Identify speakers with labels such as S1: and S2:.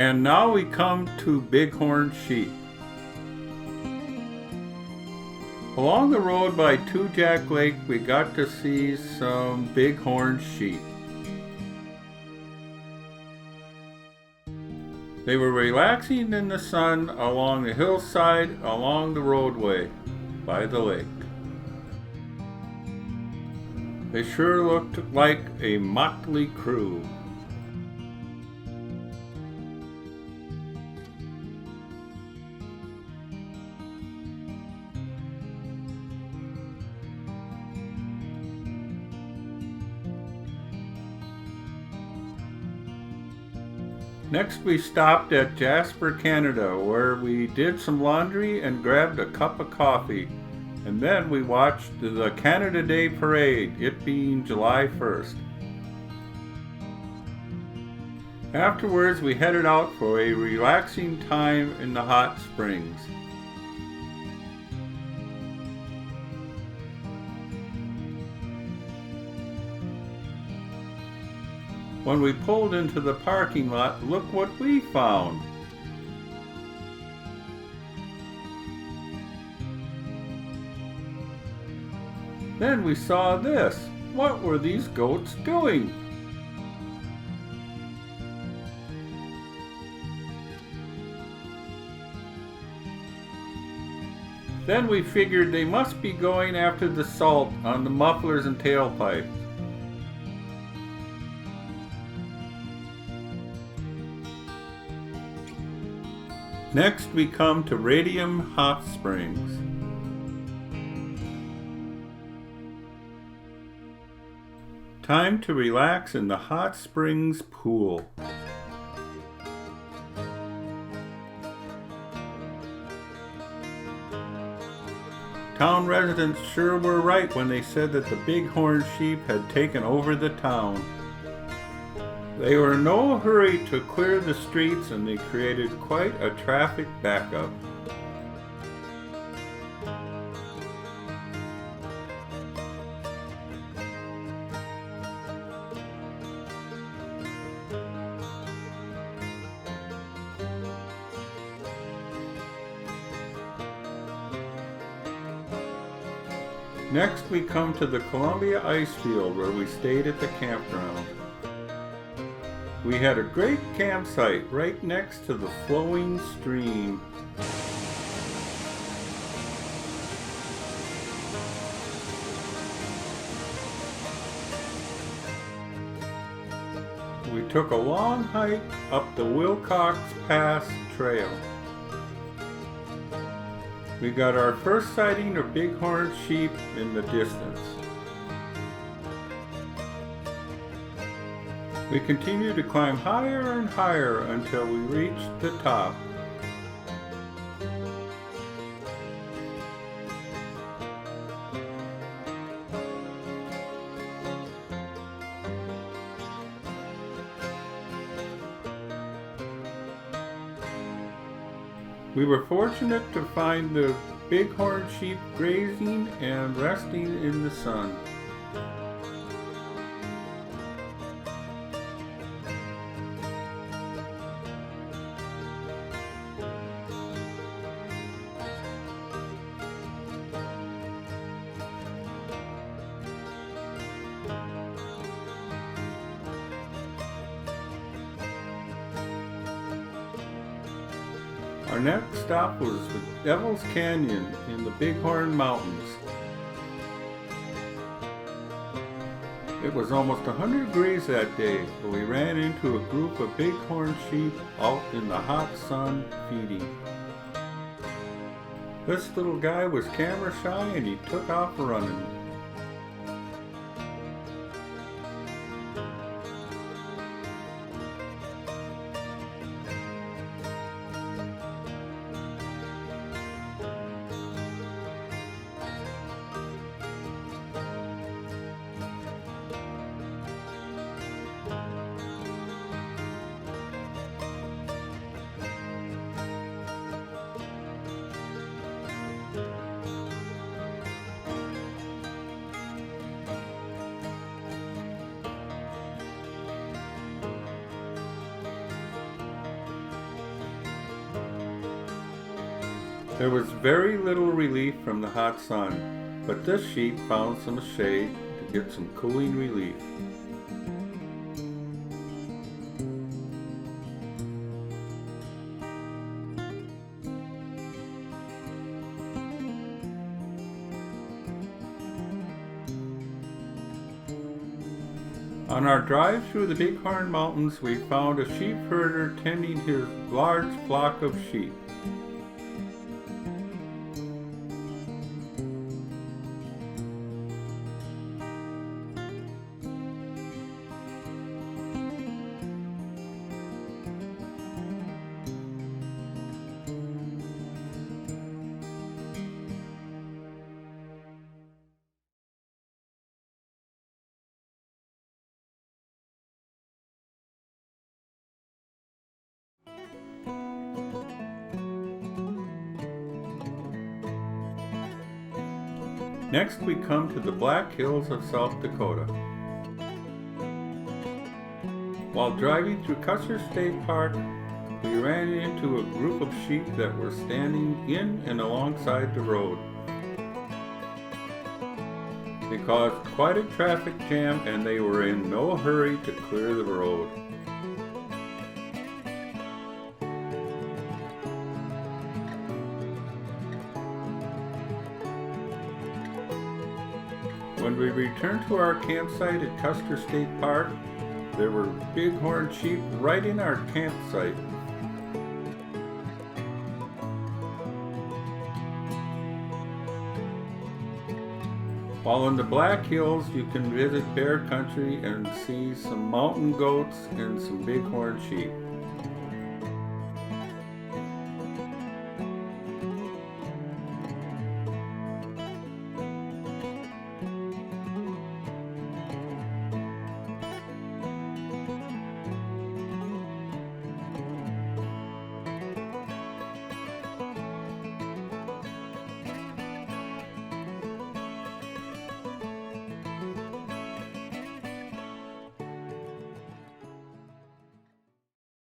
S1: And now we come to bighorn sheep. Along the road by Two Jack Lake, we got to see some bighorn sheep. They were relaxing in the sun along the hillside, along the roadway by the lake. They sure looked like a motley crew. Next we stopped at Jasper, Canada, where we did some laundry and grabbed a cup of coffee. And then we watched the Canada Day Parade, it being July 1st. Afterwards we headed out for a relaxing time in the hot springs. When we pulled into the parking lot, look what we found. Then we saw this. What were these goats doing? Then we figured they must be going after the salt on the mufflers and tailpipes. Next we come to Radium Hot Springs. Time to relax in the hot springs pool. Town residents sure were right when they said that the bighorn sheep had taken over the town. They were in no hurry to clear the streets, and they created quite a traffic backup. Next we come to the Columbia Ice Field, where we stayed at the campground. We had a great campsite right next to the flowing stream. We took a long hike up the Wilcox Pass Trail. We got our first sighting of bighorn sheep in the distance. We continued to climb higher and higher until we reached the top. We were fortunate to find the bighorn sheep grazing and resting in the sun. Our next stop was the Devil's Canyon in the Bighorn Mountains. It was almost 100 degrees that day, but we ran into a group of bighorn sheep out in the hot sun feeding. This little guy was camera shy and he took off running. There was very little relief from the hot sun, but this sheep found some shade to get some cooling relief. On our drive through the Bighorn Mountains, we found a sheep herder tending his large flock of sheep. Next, we come to the Black Hills of South Dakota. While driving through Custer State Park, we ran into a group of sheep that were standing in and alongside the road. They caused quite a traffic jam and they were in no hurry to clear the road. When we returned to our campsite at Custer State Park, there were bighorn sheep right in our campsite. While in the Black Hills, you can visit bear country and see some mountain goats and some bighorn sheep.